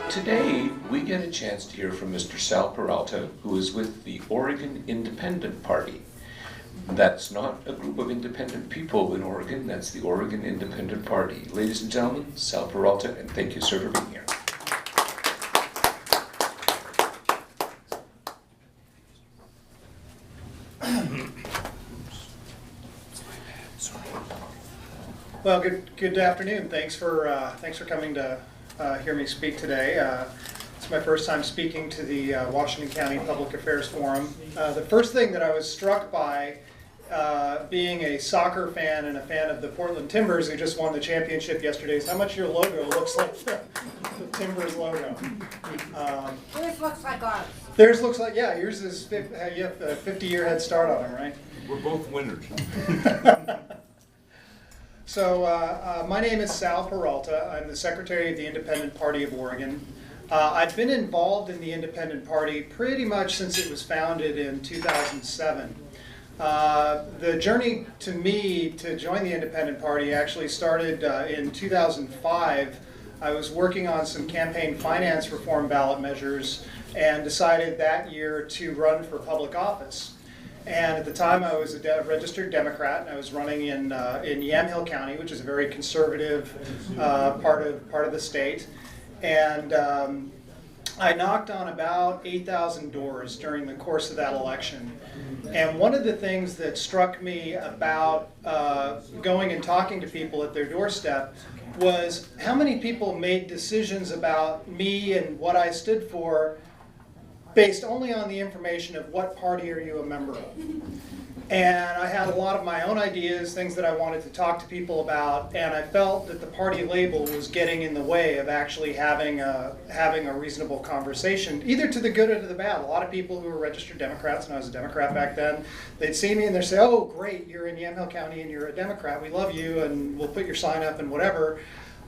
Today, we get a chance to hear from Mr. Sal Peralta, who is with the Oregon Independent Party. That's not a group of independent people in Oregon, that's the Oregon Independent Party. Ladies and gentlemen, Sal Peralta, and thank you, sir, for being here. Well, good afternoon. Thanks for coming to hear me speak today. It's my first time speaking to the Washington County Public Affairs Forum. The first thing that I was struck by, being a soccer fan and a fan of the Portland Timbers, who just won the championship yesterday, is how much your logo looks like the Timbers logo. Yours looks like ours. Theirs looks like, yeah, yours is, you have a 50-year head start on it, right? We're both winners. So my name is Sal Peralta. I'm the Secretary of the Independent Party of Oregon. I've been involved in the Independent Party pretty much since it was founded in 2007. The journey to me to join the Independent Party actually started in 2005. I was working on some campaign finance reform ballot measures and decided that year to run for public office. And at the time, I was a registered Democrat, and I was running in Yamhill County, which is a very conservative part of the state. And I knocked on about 8,000 doors during the course of that election. And one of the things that struck me about going and talking to people at their doorstep was how many people made decisions about me and what I stood for based only on the information of what party are you a member of. And I had a lot of my own ideas, things that I wanted to talk to people about, and I felt that the party label was getting in the way of actually having a reasonable conversation, either to the good or to the bad. A lot of people who were registered Democrats, and I was a Democrat back then, they'd see me and they'd say, oh great, you're in Yamhill County and you're a Democrat, we love you and we'll put your sign up and whatever.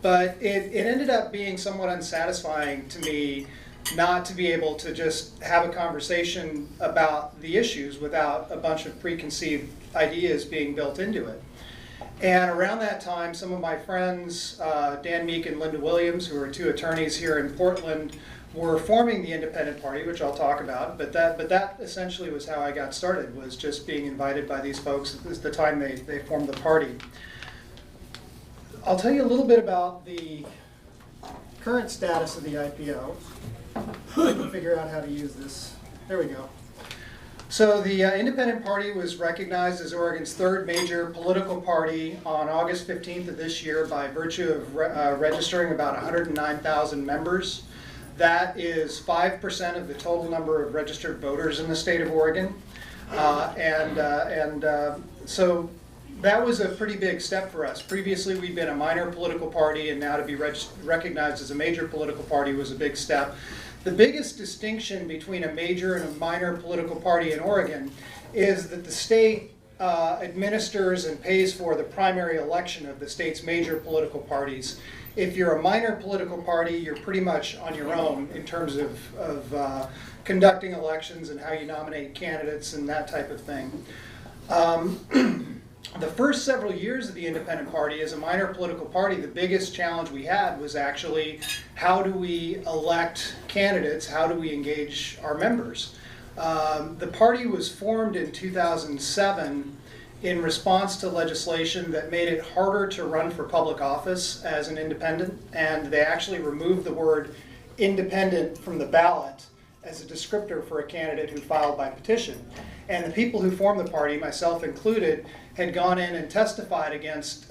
But it ended up being somewhat unsatisfying to me not to be able to just have a conversation about the issues without a bunch of preconceived ideas being built into it. And around that time, some of my friends, Dan Meek and Linda Williams, who are two attorneys here in Portland, were forming the Independent Party, which I'll talk about. But that essentially was how I got started, was just being invited by these folks at the time they formed the party. I'll tell you a little bit about the current status of the IPO. I can figure out how to use this. There we go. So the Independent Party was recognized as Oregon's third major political party on August 15th of this year by virtue of registering about 109,000 members. That is 5% of the total number of registered voters in the state of Oregon. So that was a pretty big step for us. Previously, we'd been a minor political party, and now to be recognized as a major political party was a big step. The biggest distinction between a major and a minor political party in Oregon is that the state administers and pays for the primary election of the state's major political parties. If you're a minor political party, you're pretty much on your own in terms of conducting elections and how you nominate candidates and that type of thing. The first several years of the Independent Party as a minor political party, the biggest challenge we had was actually how do we elect candidates, how do we engage our members. The party was formed in 2007 in response to legislation that made it harder to run for public office as an independent, and they actually removed the word independent from the ballot as a descriptor for a candidate who filed by petition. And the people who formed the party, myself included, had gone in and testified against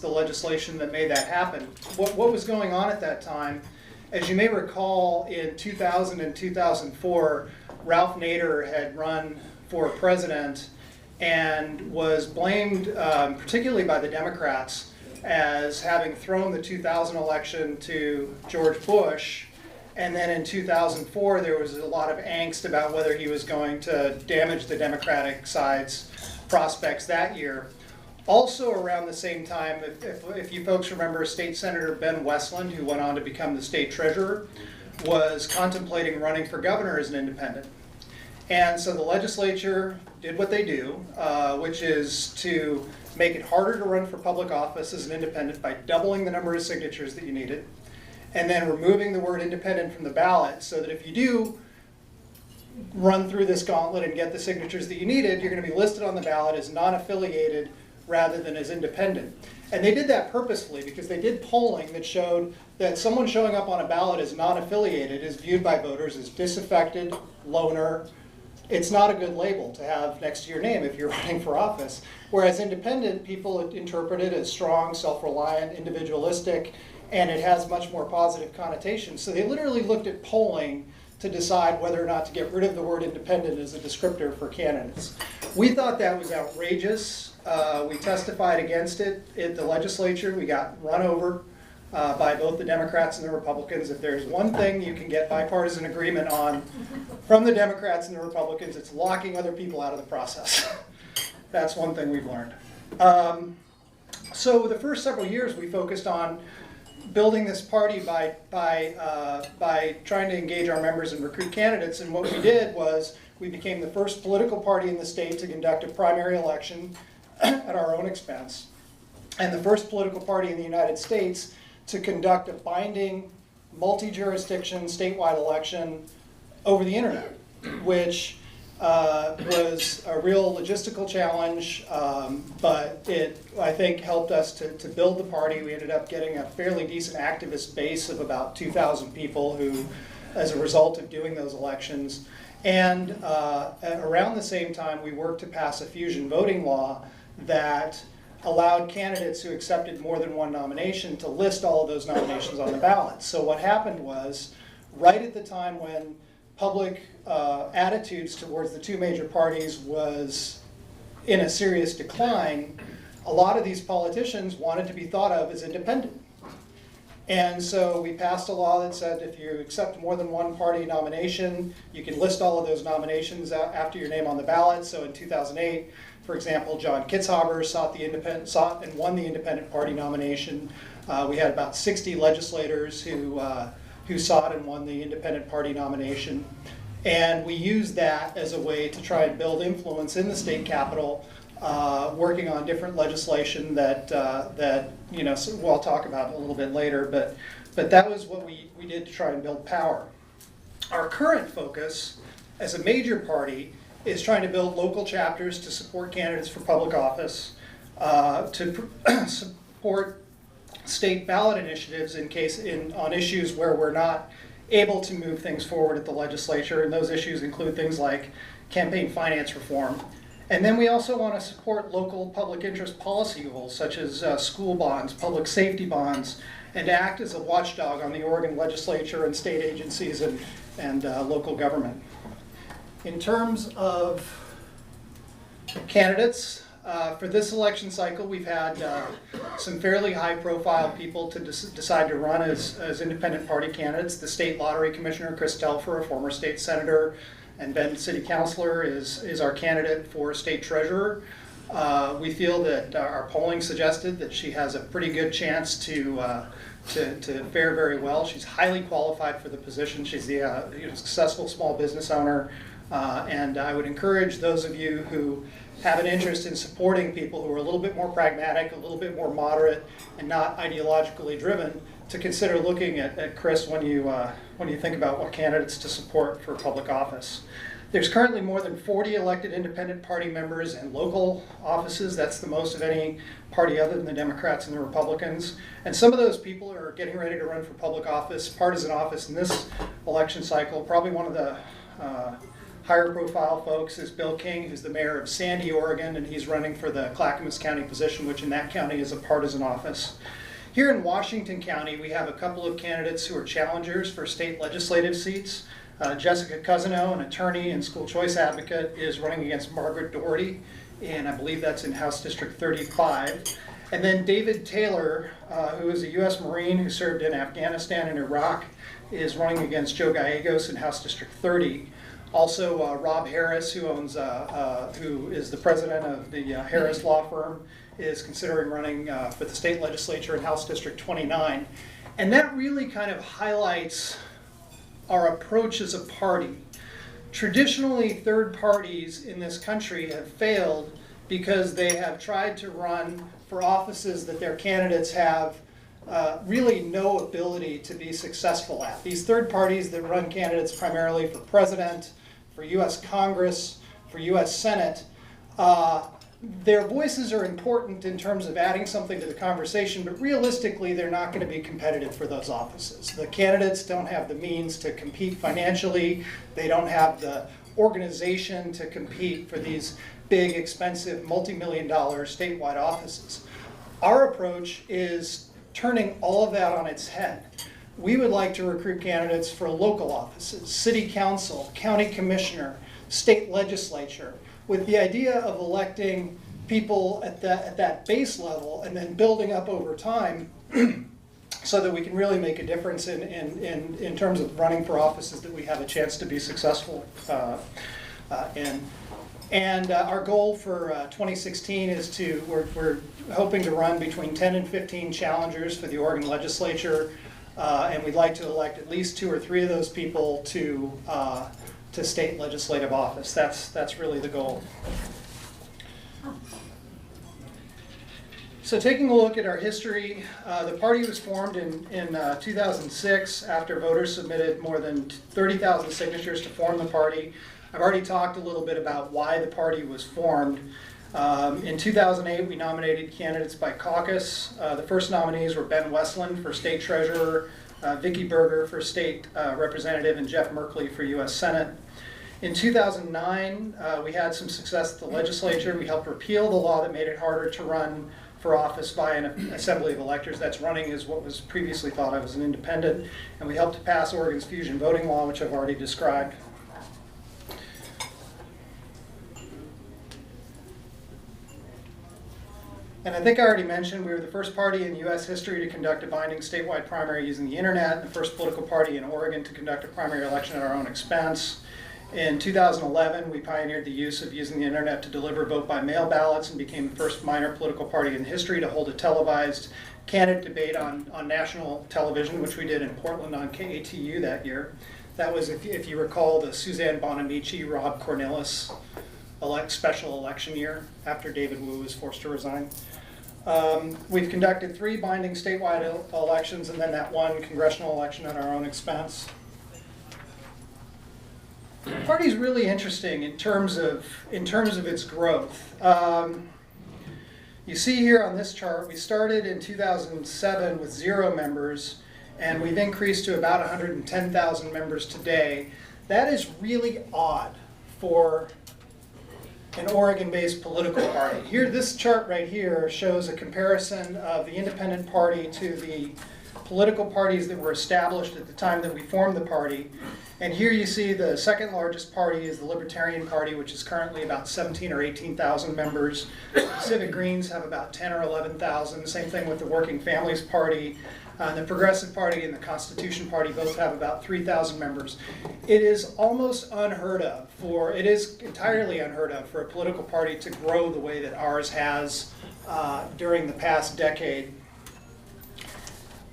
the legislation that made that happen. What was going on at that time, as you may recall, in 2000 and 2004, Ralph Nader had run for president and was blamed, particularly by the Democrats, as having thrown the 2000 election to George Bush. And then in 2004, there was a lot of angst about whether he was going to damage the Democratic side's prospects that year. Also around the same time, if you folks remember, State Senator Ben Westland, who went on to become the state treasurer, was contemplating running for governor as an independent. And so the legislature did what they do, which is to make it harder to run for public office as an independent by doubling the number of signatures that you needed, and then removing the word independent from the ballot so that if you do run through this gauntlet and get the signatures that you needed, you're going to be listed on the ballot as non-affiliated rather than as independent. And they did that purposefully because they did polling that showed that someone showing up on a ballot as non-affiliated is viewed by voters as disaffected, loner. It's not a good label to have next to your name if you're running for office. Whereas independent, people interpret it as strong, self-reliant, individualistic, and it has much more positive connotations. So they literally looked at polling to decide whether or not to get rid of the word independent as a descriptor for candidates. We thought that was outrageous. We testified against it at the legislature. We got run over by both the Democrats and the Republicans. If there's one thing you can get bipartisan agreement on from the Democrats and the Republicans, it's locking other people out of the process. That's one thing we've learned. So the first several years we focused on building this party by trying to engage our members and recruit candidates. And what we did was we became the first political party in the state to conduct a primary election at our own expense, and the first political party in the United States to conduct a binding, multi-jurisdiction, statewide election over the internet, which was a real logistical challenge, but it, I think, helped us to build the party. We ended up getting a fairly decent activist base of about 2,000 people who, as a result of doing those elections. And around the same time, we worked to pass a fusion voting law that allowed candidates who accepted more than one nomination to list all of those nominations on the ballot. So what happened was, right at the time when public attitudes towards the two major parties was in a serious decline, a lot of these politicians wanted to be thought of as independent. And so we passed a law that said if you accept more than one party nomination, you can list all of those nominations after your name on the ballot. So in 2008, for example, John Kitzhaber sought and won the independent party nomination. We had about 60 legislators who sought and won the independent party nomination. And we used that as a way to try and build influence in the state capitol, working on different legislation that I'll talk about a little bit later, but that was what we did to try and build power. Our current focus as a major party is trying to build local chapters to support candidates for public office, to support state ballot initiatives on issues where we're not able to move things forward at the legislature, and those issues include things like campaign finance reform. And then we also want to support local public interest policy goals such as school bonds, public safety bonds, and to act as a watchdog on the Oregon legislature and state agencies and local government. In terms of candidates, for this election cycle, we've had some fairly high-profile people to decide to run as independent party candidates. The state lottery commissioner, Chris Telfer, a former state senator and Bend city councilor, is our candidate for state treasurer. We feel that our polling suggested that she has a pretty good chance to fare very well. She's highly qualified for the position. She's the successful small business owner, and I would encourage those of you who have an interest in supporting people who are a little bit more pragmatic, a little bit more moderate, and not ideologically driven, to consider looking at Chris when you think about what candidates to support for public office. There's currently more than 40 elected independent party members in local offices. That's the most of any party other than the Democrats and the Republicans. And some of those people are getting ready to run for public office, partisan office in this election cycle. Probably one of the higher profile folks is Bill King, who's the mayor of Sandy, Oregon, and he's running for the Clackamas County position, which in that county is a partisan office. Here in Washington County, we have a couple of candidates who are challengers for state legislative seats. Jessica Cousino, an attorney and school choice advocate, is running against Margaret Doherty, and I believe that's in House District 35. And then David Taylor, who is a U.S. Marine who served in Afghanistan and Iraq, is running against Joe Gallegos in House District 30. Also, Rob Harris, who is the president of the Harris Law Firm, is considering running for the state legislature in House District 29. And that really kind of highlights our approach as a party. Traditionally, third parties in this country have failed because they have tried to run for offices that their candidates have really no ability to be successful at. These third parties that run candidates primarily for president, for US Congress, for US Senate, their voices are important in terms of adding something to the conversation, but realistically they're not going to be competitive for those offices. The candidates don't have the means to compete financially, they don't have the organization to compete for these big, expensive, multi-million-dollar statewide offices. Our approach is turning all of that on its head. We would like to recruit candidates for local offices, city council, county commissioner, state legislature, with the idea of electing people at that base level and then building up over time so that we can really make a difference in terms of running for offices that we have a chance to be successful in. And our goal for 2016 is we're hoping to run between 10 and 15 challengers for the Oregon legislature, and we'd like to elect at least 2 or 3 of those people to state legislative office. That's really the goal. So taking a look at our history, the party was formed in 2006 after voters submitted more than 30,000 signatures to form the party. I've already talked a little bit about why the party was formed. In 2008, we nominated candidates by caucus. The first nominees were Ben Westland for state treasurer, Vicki Berger for state representative, and Jeff Merkley for US Senate. In 2009, we had some success at the legislature. We helped repeal the law that made it harder to run for office by an assembly of electors. That's running as what was previously thought of as an independent. And we helped to pass Oregon's fusion voting law, which I've already described. And I think I already mentioned we were the first party in U.S. history to conduct a binding statewide primary using the internet, and the first political party in Oregon to conduct a primary election at our own expense. In 2011, we pioneered the use of using the internet to deliver vote-by-mail ballots and became the first minor political party in history to hold a televised candidate debate on national television, which we did in Portland on KATU that year. That was, if you recall, the Suzanne Bonamici, Rob Cornelis special election year after David Wu was forced to resign. We've conducted 3 binding statewide elections and then that one congressional election at our own expense. The party's really interesting in terms of its growth. You see here on this chart, we started in 2007 with 0 members, and we've increased to about 110,000 members today. That is really odd for an Oregon-based political party. Here, this chart right here shows a comparison of the independent party to the political parties that were established at the time that we formed the party. And here you see the second largest party is the Libertarian Party, which is currently about 17 or 18,000 members. Civic Greens have about 10 or 11,000. Same thing with the Working Families Party. The Progressive Party and the Constitution Party both have about 3,000 members. It is almost unheard of it is entirely unheard of for a political party to grow the way that ours has during the past decade.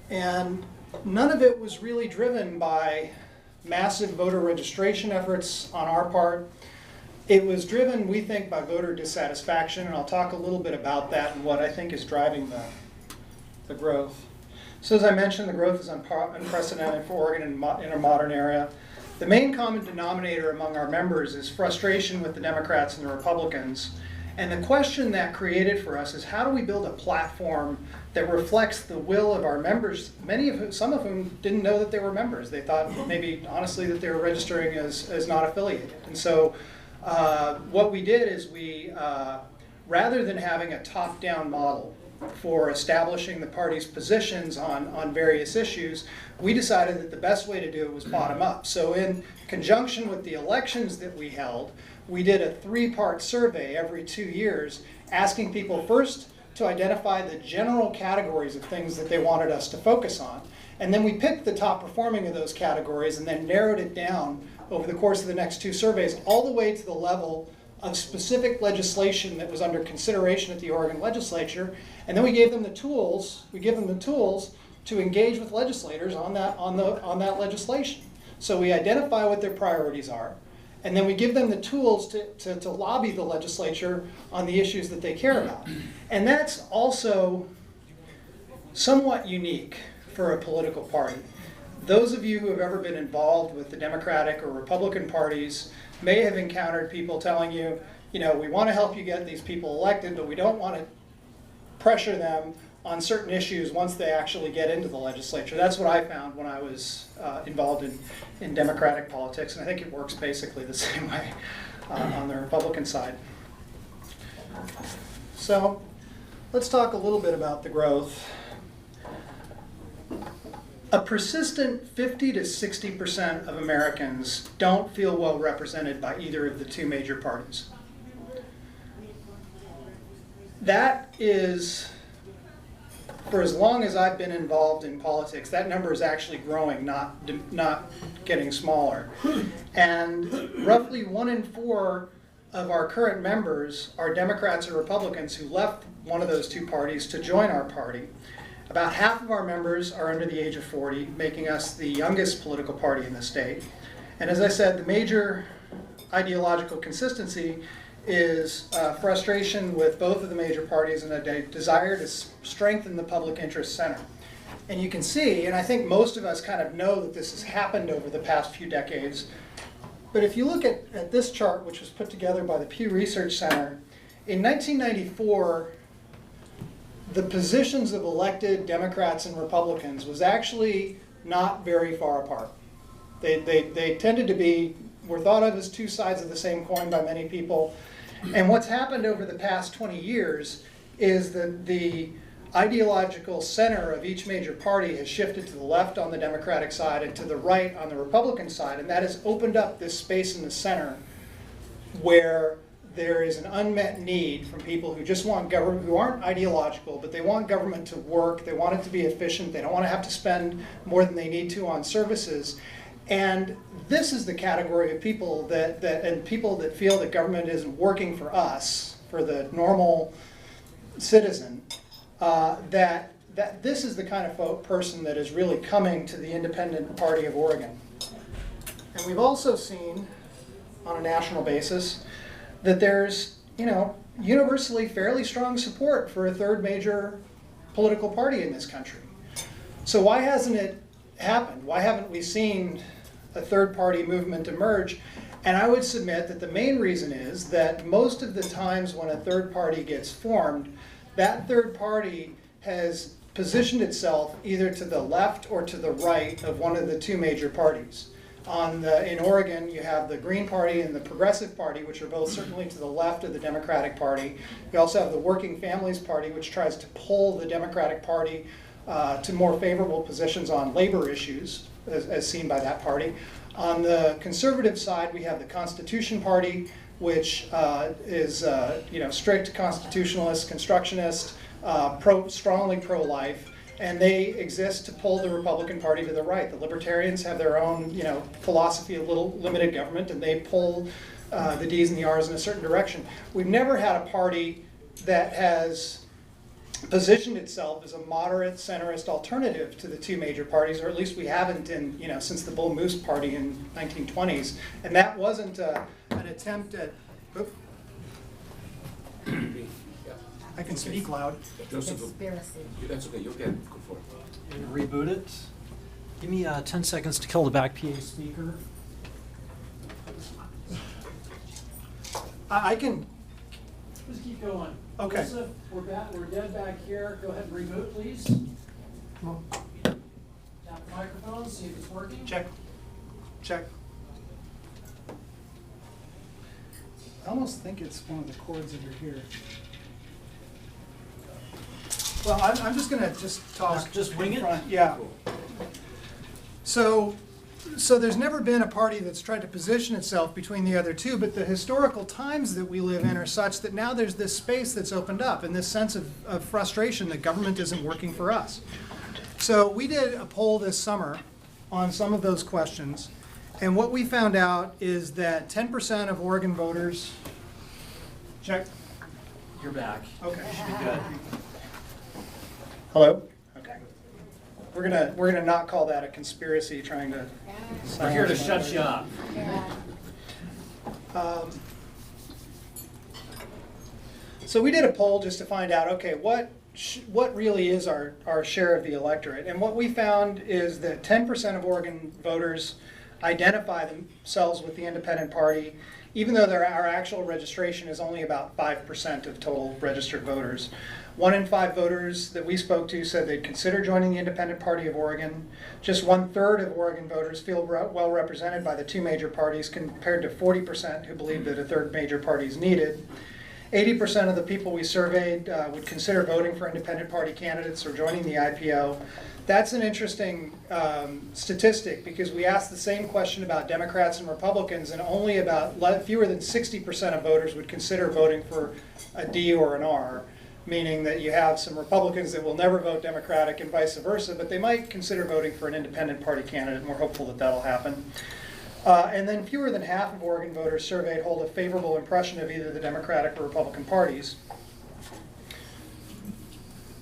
And none of it was really driven by massive voter registration efforts on our part. It was driven, we think, by voter dissatisfaction, and I'll talk a little bit about that and what I think is driving the growth. So as I mentioned, the growth is unprecedented for Oregon in a modern era. The main common denominator among our members is frustration with the Democrats and the Republicans. And the question that created for us is how do we build a platform that reflects the will of our members, some of whom didn't know that they were members. They thought maybe honestly that they were registering as not affiliated. And so what we did is we, rather than having a top-down model for establishing the party's positions on various issues, we decided that the best way to do it was bottom-up. So in conjunction with the elections that we held, we did a 3-part survey every 2 years, asking people first to identify the general categories of things that they wanted us to focus on. And then we picked the top performing of those categories and then narrowed it down over the course of the next 2 surveys, all the way to the level of specific legislation that was under consideration at the Oregon legislature. And then we gave them the tools, to engage with legislators on that legislation. So we identify what their priorities are, and then we give them the tools to lobby the legislature on the issues that they care about. And that's also somewhat unique for a political party. Those of you who have ever been involved with the Democratic or Republican parties may have encountered people telling you, you know, we want to help you get these people elected, but we don't want to pressure them on certain issues once they actually get into the legislature. That's what I found when I was involved in Democratic politics, and I think it works basically the same way on the Republican side. So let's talk a little bit about the growth. A persistent 50 to 60% of Americans don't feel well represented by either of the two major parties. That is, for as long as I've been involved in politics, that number is actually growing, not getting smaller. And roughly 1 in 4 of our current members are Democrats or Republicans who left one of those two parties to join our party. About half of our members are under the age of 40, making us the youngest political party in the state. And as I said, the major ideological consistency is frustration with both of the major parties and a desire to strengthen the public interest center. And you can see, and I think most of us kind of know that this has happened over the past few decades, but if you look at this chart, which was put together by the Pew Research Center, in 1994, the positions of elected Democrats and Republicans was actually not very far apart. They tended to be, were thought of as two sides of the same coin by many people. And what's happened over the past 20 years is that the ideological center of each major party has shifted to the left on the Democratic side and to the right on the Republican side, and that has opened up this space in the center where there is an unmet need from people who just want government, who aren't ideological, but they want government to work, they want it to be efficient, they don't want to have to spend more than they need to on services. And this is the category of people and people that feel that government isn't working for us, for the normal citizen, that this is the kind of person that is really coming to the Independent Party of Oregon. And we've also seen, on a national basis, that there's, you know, universally fairly strong support for a third major political party in this country. So why hasn't it happened? Why haven't we seen a third party movement emerge? And I would submit that the main reason is that most of the times when a third party gets formed, that third party has positioned itself either to the left or to the right of one of the two major parties. In Oregon, you have the Green Party and the Progressive Party, which are both certainly to the left of the Democratic Party. You also have the Working Families Party, which tries to pull the Democratic Party to more favorable positions on labor issues, as seen by that party. On the conservative side, we have the Constitution Party, which is strict constitutionalist, constructionist, strongly pro-life. And they exist to pull the Republican Party to the right. The Libertarians have their own, philosophy of limited government, and they pull the D's and the R's in a certain direction. We've never had a party that has positioned itself as a moderate centrist alternative to the two major parties, or at least we haven't since the Bull Moose Party in 1920s. And that wasn't an attempt at. I can speak loud. Conspiracy. That's okay, you'll get go for it. And reboot it. Give me 10 seconds to kill the back PA speaker. I can. Just keep going. Okay. Joseph, we're dead back here. Go ahead and reboot, please. Tap the microphone, see if it's working. Check. I almost think it's one of the cords that are here. Well, I'm just going to talk. Just wing it? Yeah. So there's never been a party that's tried to position itself between the other two, but the historical times that we live in are such that now there's this space that's opened up and this sense of frustration that government isn't working for us. So we did a poll this summer on some of those questions, and what we found out is that 10% of Oregon voters, check. You're back. Okay. Should be good. Hello? Okay. We're gonna not call that a conspiracy trying to. We're here to shut you up. So we did a poll just to find out, okay, what what really is our share of the electorate. And what we found is that 10% of Oregon voters identify themselves with the independent party, even though our actual registration is only about 5% of total registered voters. 1 in 5 voters that we spoke to said they'd consider joining the Independent Party of Oregon. Just 1/3 of Oregon voters feel well represented by the 2 major parties, compared to 40% who believe that a 3rd major party is needed. 80% of the people we surveyed would consider voting for independent party candidates or joining the IPO. That's an interesting statistic, because we asked the same question about Democrats and Republicans, and only about fewer than 60% of voters would consider voting for a D or an R, meaning that you have some Republicans that will never vote Democratic and vice versa, but they might consider voting for an independent party candidate, and we're hopeful that that'll happen. And then fewer than half of Oregon voters surveyed hold a favorable impression of either the Democratic or Republican parties.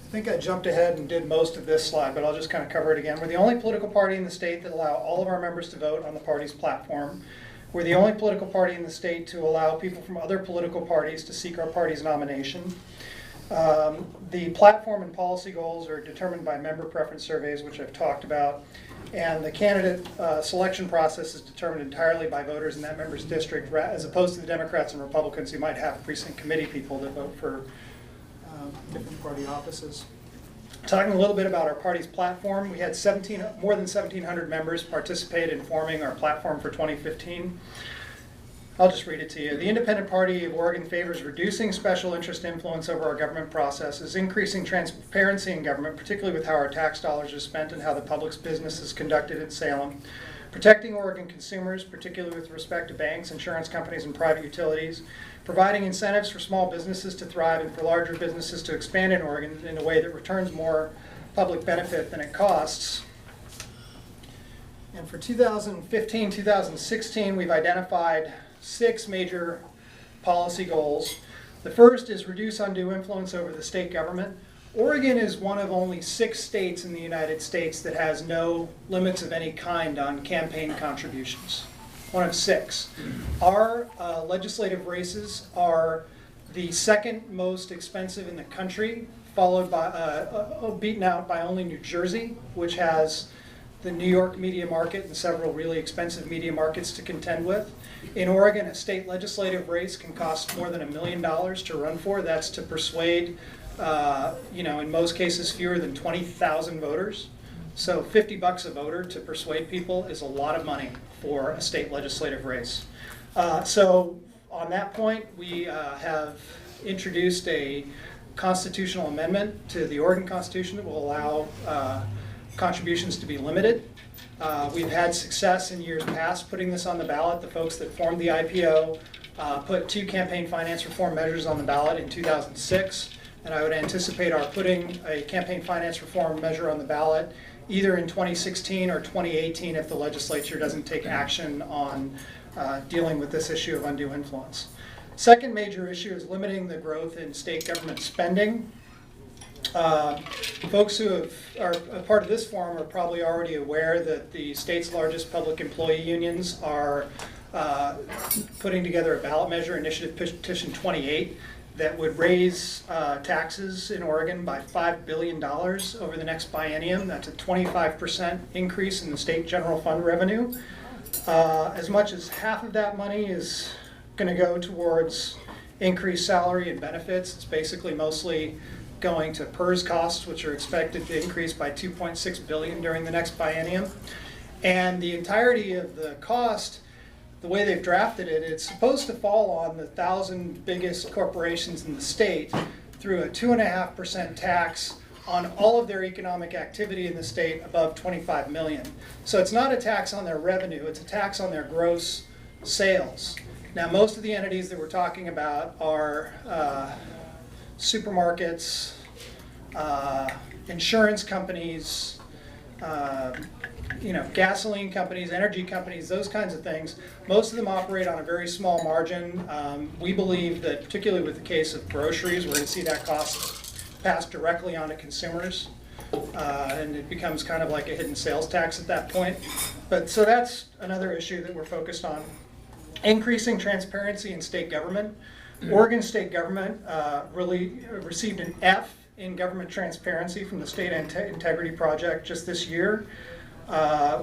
I think I jumped ahead and did most of this slide, but I'll just kind of cover it again. We're the only political party in the state that allow all of our members to vote on the party's platform. We're the only political party in the state to allow people from other political parties to seek our party's nomination. The platform and policy goals are determined by member preference surveys, which I've talked about. And the candidate selection process is determined entirely by voters in that member's district, as opposed to the Democrats and Republicans who might have precinct committee people that vote for different party offices. Talking a little bit about our party's platform, we had more than 1,700 members participate in forming our platform for 2015. I'll just read it to you. The Independent Party of Oregon favors reducing special interest influence over our government processes, increasing transparency in government, particularly with how our tax dollars are spent and how the public's business is conducted in Salem, protecting Oregon consumers, particularly with respect to banks, insurance companies, and private utilities, providing incentives for small businesses to thrive and for larger businesses to expand in Oregon in a way that returns more public benefit than it costs. And for 2015-2016, we've identified 6 major policy goals. The first is reduce undue influence over the state government. Oregon is one of only 6 states in the United States that has no limits of any kind on campaign contributions. One of 6. Our legislative races are the 2nd most expensive in the country, followed by, beaten out by only New Jersey, which has the New York media market and several really expensive media markets to contend with. In Oregon, a state legislative race can cost more than $1 million to run for. That's to persuade, in most cases, fewer than 20,000 voters. So $50 a voter to persuade people is a lot of money for a state legislative race. So on that point, we have introduced a constitutional amendment to the Oregon Constitution that will allow contributions to be limited. We've had success in years past putting this on the ballot. The folks that formed the IPO put 2 campaign finance reform measures on the ballot in 2006, and I would anticipate our putting a campaign finance reform measure on the ballot either in 2016 or 2018 if the legislature doesn't take action on dealing with this issue of undue influence. Second major issue is limiting the growth in state government spending. Folks who are a part of this forum are probably already aware that the state's largest public employee unions are putting together a ballot measure, Initiative Petition 28, that would raise taxes in Oregon by $5 billion over the next biennium. That's a 25% increase in the state general fund revenue. As much as half of that money is going to go towards increased salary and benefits. It's basically mostly going to PERS costs, which are expected to increase by $2.6 billion during the next biennium. And the entirety of the cost, the way they've drafted it, it's supposed to fall on the 1,000 biggest corporations in the state through a 2.5% tax on all of their economic activity in the state above 25 million. So it's not a tax on their revenue, it's a tax on their gross sales. Now, most of the entities that we're talking about are supermarkets, insurance companies, gasoline companies, energy companies, those kinds of things. Most of them operate on a very small margin. We believe that, particularly with the case of groceries, we're going to see that cost passed directly on to consumers, and it becomes kind of like a hidden sales tax at that point. But so that's another issue that we're focused on. Increasing transparency in state government. Oregon state government really received an F in government transparency from the State Integrity Project just this year.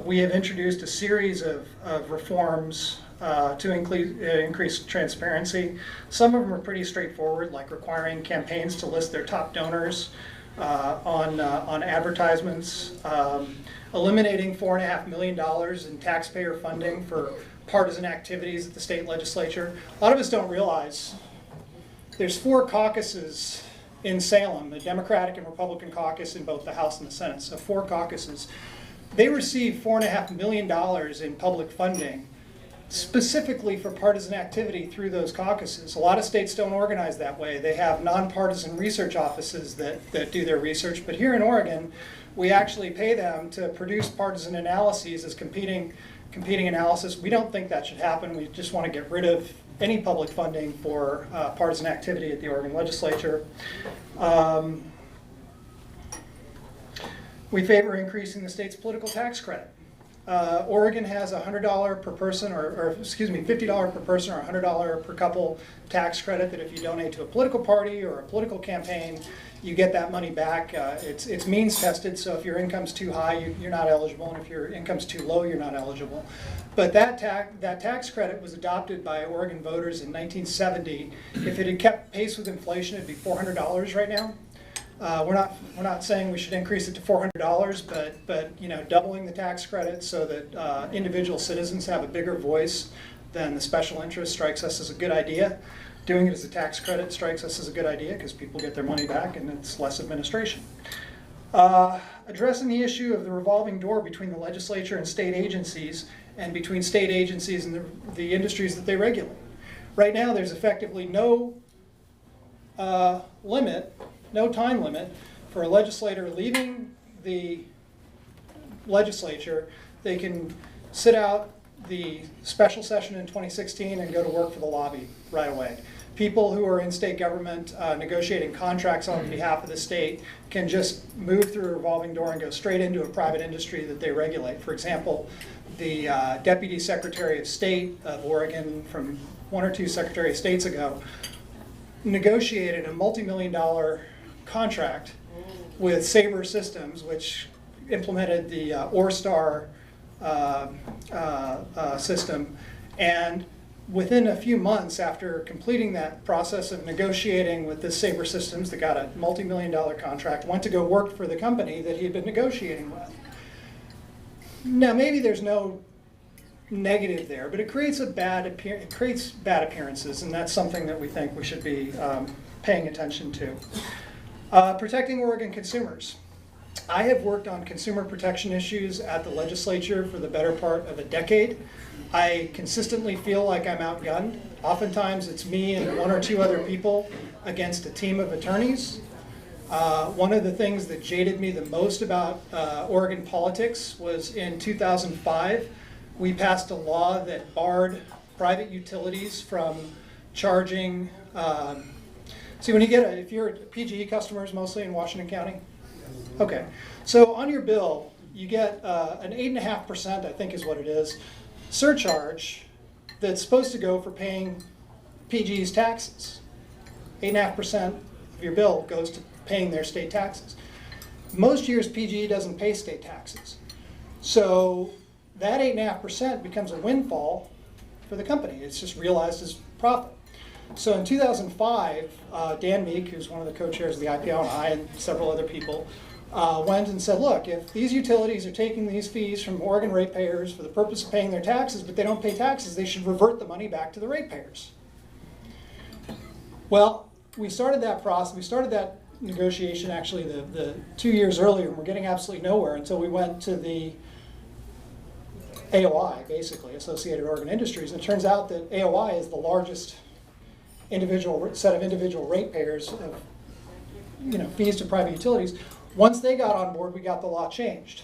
We have introduced a series of reforms to increase transparency. Some of them are pretty straightforward, like requiring campaigns to list their top donors on advertisements, eliminating $4.5 million in taxpayer funding for partisan activities at the state legislature. A lot of us don't realize there's 4 caucuses in Salem, the Democratic and Republican caucus in both the House and the Senate, so 4 caucuses. They receive $4.5 million in public funding specifically for partisan activity through those caucuses. A lot of states don't organize that way. They have nonpartisan research offices that do their research, but here in Oregon, we actually pay them to produce partisan analyses as competing analysis. We don't think that should happen. We just want to get rid of any public funding for partisan activity at the Oregon legislature. We favor increasing the state's political tax credit. Oregon has a $100 per person, or excuse me, $50 per person or $100 per couple tax credit that if you donate to a political party or a political campaign, you get that money back. It's means tested, so if your income's too high, you're not eligible, and if your income's too low, you're not eligible. But that tax credit was adopted by Oregon voters in 1970. If it had kept pace with inflation, it'd be $400 right now. We're not saying we should increase it to $400, but you know, doubling the tax credit so that individual citizens have a bigger voice than the special interest strikes us as a good idea. Doing it as a tax credit strikes us as a good idea because people get their money back and it's less administration. Addressing the issue of the revolving door between the legislature and state agencies, and between state agencies and the industries that they regulate. Right now, there's effectively no time limit for a legislator leaving the legislature. They can sit out the special session in 2016 and go to work for the lobby right away. People who are in state government negotiating contracts on behalf of the state can just move through a revolving door and go straight into a private industry that they regulate. For example, the Deputy Secretary of State of Oregon from 1 or 2 Secretary of States ago negotiated a multi-million-dollar contract with Sabre Systems, which implemented the ORSTAR system, and within a few months after completing that process of negotiating with this Sabre Systems that got a multi-million-dollar contract, went to go work for the company that he had been negotiating with. Now, maybe there's no negative there, but it creates bad appearances, and that's something that we think we should be paying attention to. Protecting Oregon consumers. I have worked on consumer protection issues at the legislature for the better part of a decade. I consistently feel like I'm outgunned. Oftentimes it's me and 1 or 2 other people against a team of attorneys. One of the things that jaded me the most about Oregon politics was in 2005, we passed a law that barred private utilities from charging. See, when you get if you're PG&E customers mostly in Washington County? Okay, so on your bill, you get an 8.5%, I think is what it is, surcharge that's supposed to go for paying PG&E's taxes. 8.5% of your bill goes to paying their state taxes. Most years, PG&E doesn't pay state taxes. So that 8.5% becomes a windfall for the company. It's just realized as profit. So in 2005, Dan Meek, who's one of the co-chairs of the IPO, and I and several other people, went and said, look, if these utilities are taking these fees from Oregon ratepayers for the purpose of paying their taxes, but they don't pay taxes, they should revert the money back to the ratepayers. Well, we started that process, we started that negotiation actually the 2 years earlier, and we're getting absolutely nowhere until we went to the AOI, basically, Associated Oregon Industries, and it turns out that AOI is the largest set of individual ratepayers of fees to private utilities. Once they got on board, we got the law changed.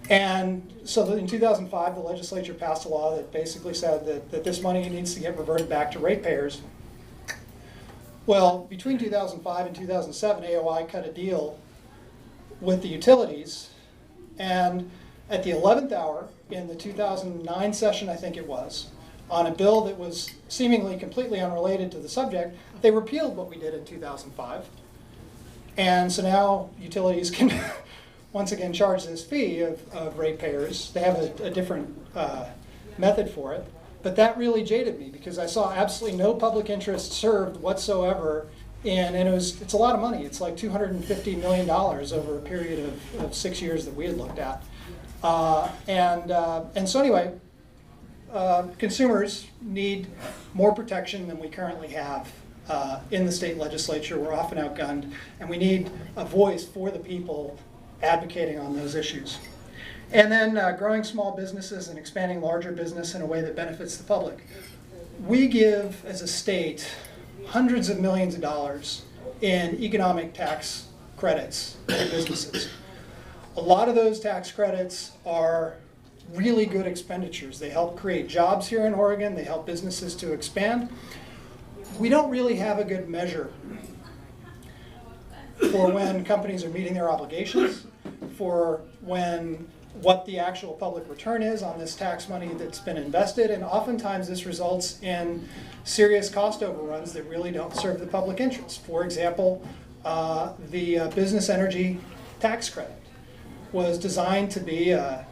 And so in 2005, the legislature passed a law that basically said that this money needs to get reverted back to ratepayers. Well, between 2005 and 2007, AOI cut a deal with the utilities, and at the 11th hour in the 2009 session, I think it was, on a bill that was seemingly completely unrelated to the subject. They repealed what we did in 2005. And so now utilities can once again charge this fee of ratepayers. They have a different method for it. But that really jaded me because I saw absolutely no public interest served whatsoever in, and it's a lot of money. It's like $250 million over a period of 6 years that we had looked at. And so anyway, consumers need more protection than we currently have in the state legislature. We're often outgunned, and we need a voice for the people advocating on those issues. And then growing small businesses and expanding larger business in a way that benefits the public. We give, as a state, hundreds of millions of dollars in economic tax credits to businesses. A lot of those tax credits are really good expenditures. They help create jobs here in Oregon. They help businesses to expand. We don't really have a good measure for when companies are meeting their obligations, for what the actual public return is on this tax money that's been invested, and oftentimes this results in serious cost overruns that really don't serve the public interest. For example, the business energy tax credit was designed to be, I'm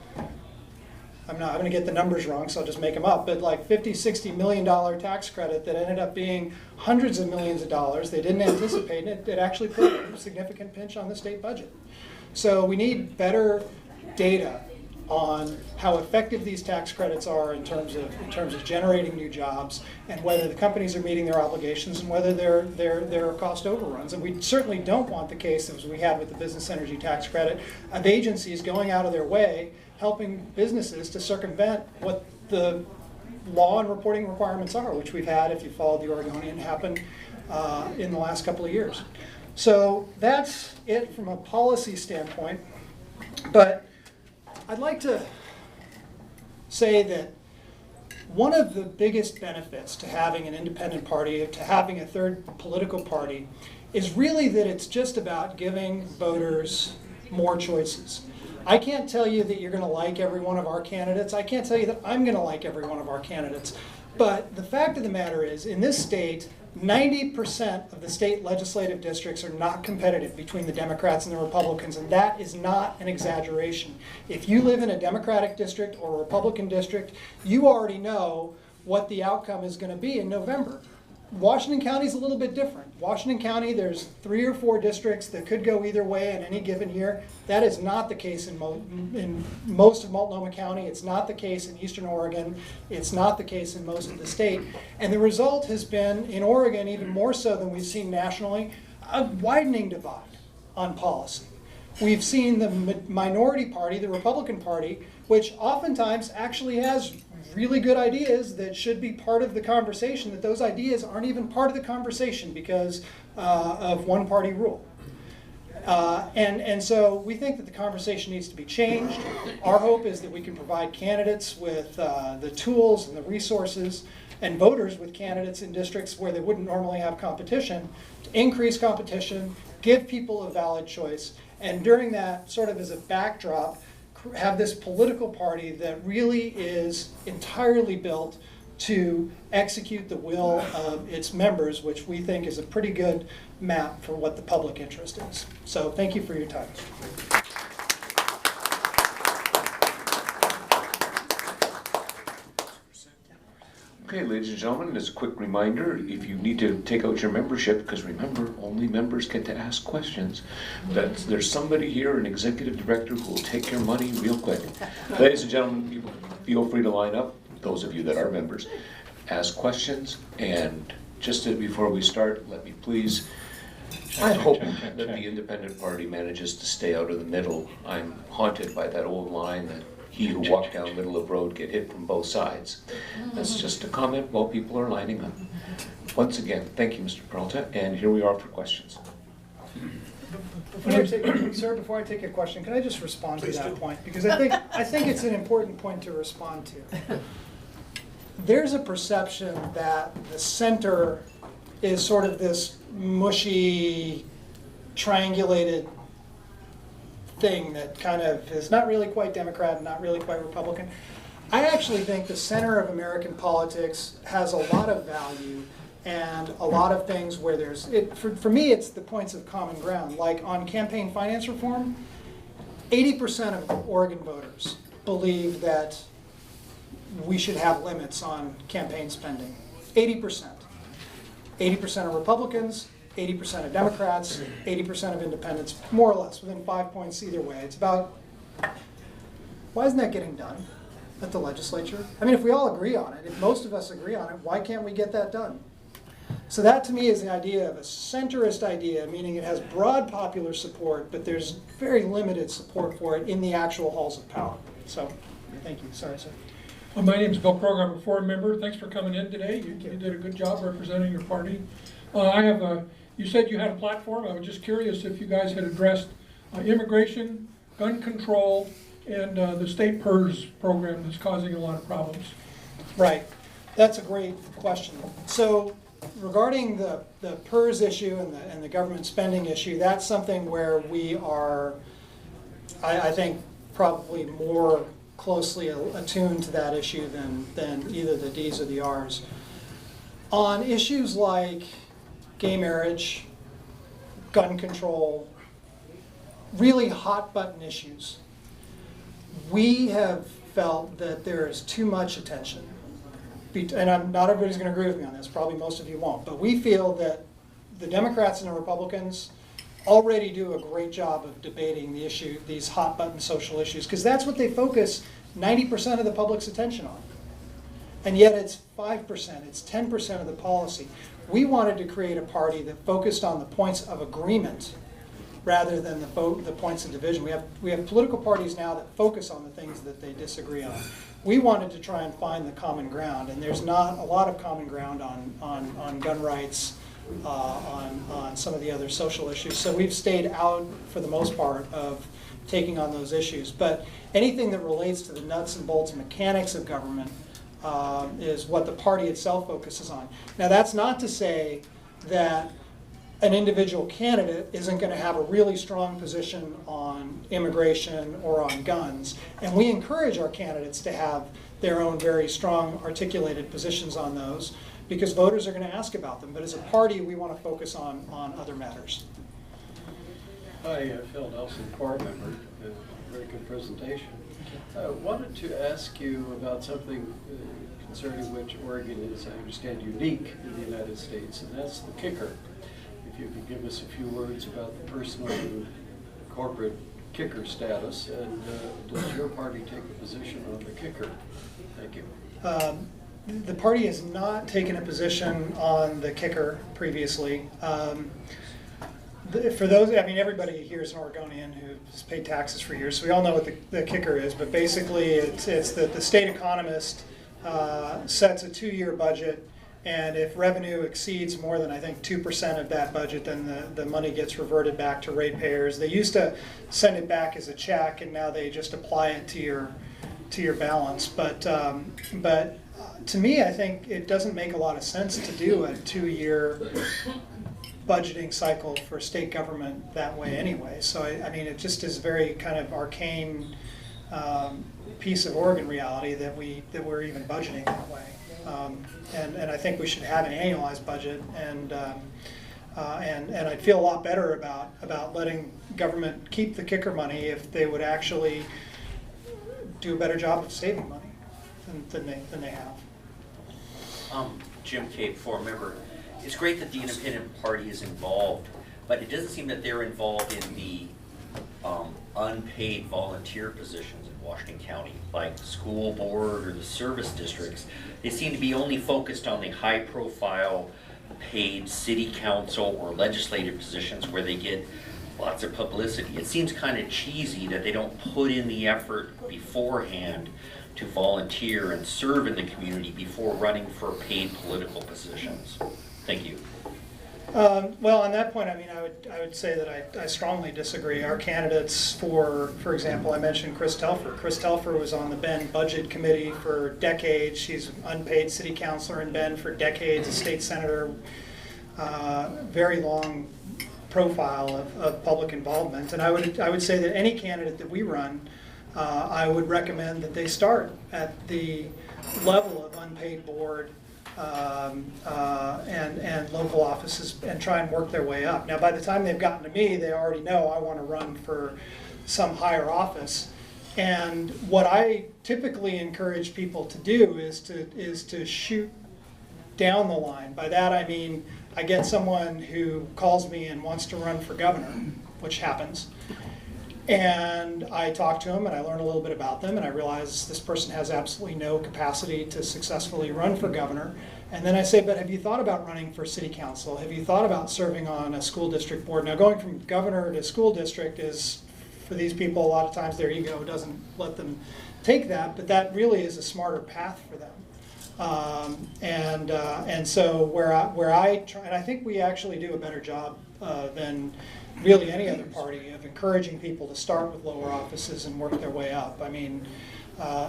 going to get the numbers wrong, so I'll just make them up, but like $50–60 million tax credit that ended up being hundreds of millions of dollars. They didn't anticipate it. It actually put a significant pinch on the state budget. So we need better data on how effective these tax credits are in terms of generating new jobs, and whether the companies are meeting their obligations, and whether there are cost overruns. And we certainly don't want the case as we had with the business energy tax credit of agencies going out of their way helping businesses to circumvent what the law and reporting requirements are, which we've had, if you followed the Oregonian, happen in the last couple of years. So that's it from a policy standpoint. But I'd like to say that one of the biggest benefits to having an independent party, to having a third political party, is really that it's just about giving voters more choices. I can't tell you that you're going to like every one of our candidates. I can't tell you that I'm going to like every one of our candidates. But the fact of the matter is, in this state, 90% of the state legislative districts are not competitive between the Democrats and the Republicans, and that is not an exaggeration. If you live in a Democratic district or a Republican district, you already know what the outcome is going to be in November. Washington County is a little bit different. Washington County, there's 3 or 4 districts that could go either way in any given year. That is not the case in most of Multnomah County. It's not the case in Eastern Oregon. It's not the case in most of the state. And the result has been, in Oregon, even more so than we've seen nationally, a widening divide on policy. We've seen the minority party, the Republican Party, which oftentimes actually has really good ideas that should be part of the conversation, that those ideas aren't even part of the conversation because of one-party rule. And so we think that the conversation needs to be changed. Our hope is that we can provide candidates with the tools and the resources, and voters with candidates in districts where they wouldn't normally have competition, to increase competition, give people a valid choice, and during that, sort of as a backdrop, have this political party that really is entirely built to execute the will of its members, which we think is a pretty good map for what the public interest is. So thank you for your time. Okay, ladies and gentlemen, as a quick reminder, if you need to take out your membership, because remember, only members get to ask questions, that there's somebody here, an executive director, who will take your money real quick. Ladies and gentlemen, people, feel free to line up, those of you that are members. Ask questions, and just before we start, let me please, I hope that the independent party manages to stay out of the middle. I'm haunted by that old line that he who walked down middle of road get hit from both sides. That's just a comment while people are lining up. Once again, thank you, Mr. Peralta, and here we are for questions. Before I take a question, can I just respond to that point? Because I think it's an important point to respond to. There's a perception that the center is sort of this mushy, triangulated thing that kind of is not really quite Democrat, not really quite Republican. I actually think the center of American politics has a lot of value and a lot of things where there's, for me, it's the points of common ground. Like on campaign finance reform, 80% of Oregon voters believe that we should have limits on campaign spending. 80%. 80% of Republicans, 80% of Democrats, 80% of independents, more or less, within 5 points either way. It's about, why isn't that getting done at the legislature? I mean, if we all agree on it, if most of us agree on it, why can't we get that done? So that to me is the idea of a centrist idea, meaning it has broad popular support, but there's very limited support for it in the actual halls of power. So, thank you. Sorry, sir. Well, my name is Bill Kroger. I'm a board member. Thanks for coming in today. You did a good job representing your party. You said you had a platform. I was just curious if you guys had addressed immigration, gun control, and the state PERS program that's causing a lot of problems. Right. That's a great question. So regarding the PERS issue and the government spending issue, that's something where we are, I think, probably more closely attuned to that issue than either the D's or the R's. On issues like gay marriage, gun control, really hot button issues, we have felt that there is too much attention. And not everybody's going to agree with me on this, probably most of you won't, but we feel that the Democrats and the Republicans already do a great job of debating the issue, these hot button social issues, because that's what they focus 90% of the public's attention on. And yet it's 5%, it's 10% of the policy. We wanted to create a party that focused on the points of agreement rather than the points of division. We have political parties now that focus on the things that they disagree on. We wanted to try and find the common ground, and there's not a lot of common ground on gun rights, on some of the other social issues. So we've stayed out, for the most part, of taking on those issues. But anything that relates to the nuts and bolts mechanics of government is what the party itself focuses on. Now, that's not to say that an individual candidate isn't going to have a really strong position on immigration or on guns. And we encourage our candidates to have their own very strong articulated positions on those, because voters are going to ask about them. But as a party, we want to focus on other matters. Hi, Phil Nelson, board member. Very good presentation. I wanted to ask you about something concerning which Oregon is, I understand, unique in the United States, and that's the kicker. If you could give us a few words about the personal and corporate kicker status, and does your party take a position on the kicker? Thank you. The party has not taken a position on the kicker previously. For those, I mean, everybody here is an Oregonian who's paid taxes for years, so we all know what the kicker is. But basically, it's that the state economist sets a 2-year budget, and if revenue exceeds more than, I think, 2% of that budget, then the money gets reverted back to ratepayers. They used to send it back as a check, and now they just apply it to your balance. But to me, I think it doesn't make a lot of sense to do a 2-year budgeting cycle for state government that way anyway. So I mean, it just is very kind of arcane piece of Oregon reality that we're even budgeting that way. And I think we should have an annualized budget, and I'd feel a lot better about letting government keep the kicker money if they would actually do a better job of saving money than they have. Jim Cape, board member. It's great that the independent party is involved, but it doesn't seem that they're involved in the unpaid volunteer positions in Washington County, like school board or the service districts. They seem to be only focused on the high-profile paid city council or legislative positions where they get lots of publicity. It seems kind of cheesy that they don't put in the effort beforehand to volunteer and serve in the community before running for paid political positions. Thank you. Well, on that point, I mean, I would say that I strongly disagree. Our candidates, for example, I mentioned Chris Telfer. Chris Telfer was on the Bend Budget Committee for decades. She's an unpaid city councilor in Bend for decades, a state senator, very long profile of public involvement. And I would say that any candidate that we run I would recommend that they start at the level of unpaid board and local offices and try and work their way up. Now, by the time they've gotten to me, they already know I want to run for some higher office. And what I typically encourage people to do is to shoot down the line. By that I mean I get someone who calls me and wants to run for governor, which happens. And I talk to them and I learn a little bit about them and I realize this person has absolutely no capacity to successfully run for governor. And then I say, but have you thought about running for city council? Have you thought about serving on a school district board? Now, going from governor to school district is, for these people, a lot of times their ego doesn't let them take that, but that really is a smarter path for them. And so where I try, and I think we actually do a better job than really any other party of encouraging people to start with lower offices and work their way up. I mean,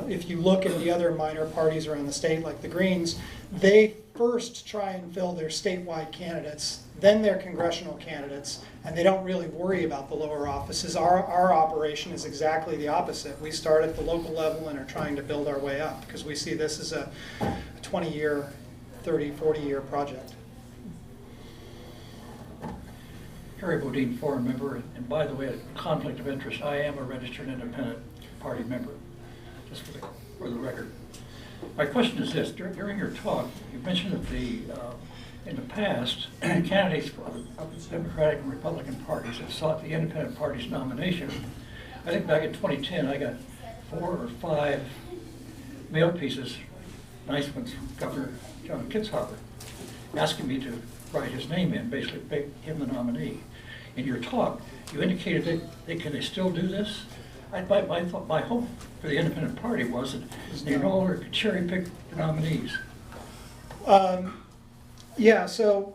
if you look at the other minor parties around the state, like the Greens, they first try and fill their statewide candidates, then their congressional candidates, and they don't really worry about the lower offices. Our operation is exactly the opposite. We start at the local level and are trying to build our way up because we see this as a 20-year, 30, 40-year project. Harry Bodine, foreign member, and by the way, a conflict of interest, I am a registered independent party member, just for the record. My question is this: during your talk, you mentioned that in the past, candidates of the Democratic and Republican parties have sought the independent party's nomination. I think back in 2010, I got 4 or 5 mail pieces, nice ones from Governor John Kitzhaber, asking me to write his name in, basically make him the nominee. In your talk, you indicated that can they still do this? My hope for the independent party was that they no longer could cherry pick the nominees. Yeah, so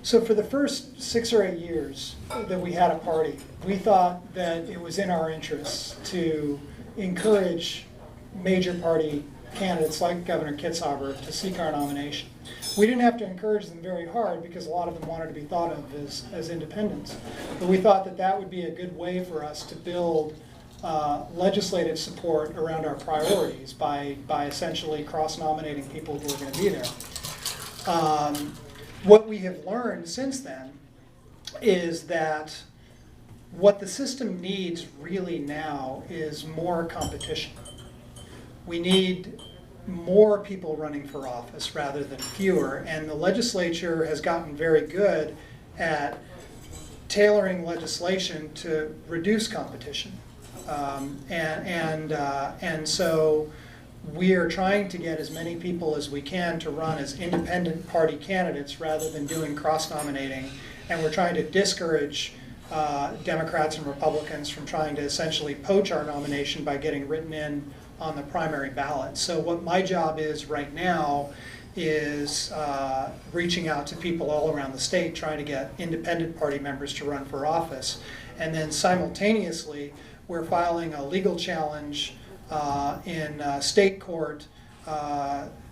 for the first 6 or 8 years that we had a party, we thought that it was in our interests to encourage major party candidates like Governor Kitzhaber to seek our nomination. We didn't have to encourage them very hard because a lot of them wanted to be thought of as independents. But we thought that that would be a good way for us to build legislative support around our priorities by essentially cross-nominating people who are going to be there. What we have learned since then is that what the system needs really now is more competition. We need more people running for office rather than fewer, and the legislature has gotten very good at tailoring legislation to reduce competition. And so we are trying to get as many people as we can to run as independent party candidates rather than doing cross-nominating, and we're trying to discourage Democrats and Republicans from trying to essentially poach our nomination by getting written in on the primary ballot. So what my job is right now is reaching out to people all around the state, trying to get independent party members to run for office. And then simultaneously, we're filing a legal challenge in state court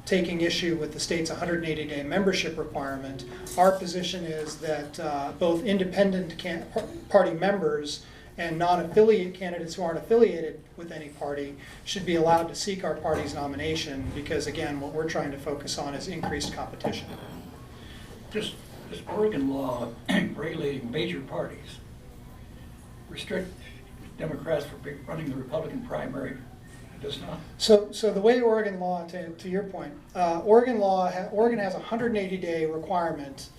taking issue with the state's 180-day membership requirement. Our position is that both independent party members and non-affiliate candidates who aren't affiliated with any party should be allowed to seek our party's nomination because, again, what we're trying to focus on is increased competition. Just this Oregon law regulating major parties restrict Democrats from running the Republican primary. It does not. So the way Oregon law, to your point, Oregon has a 180-day requirement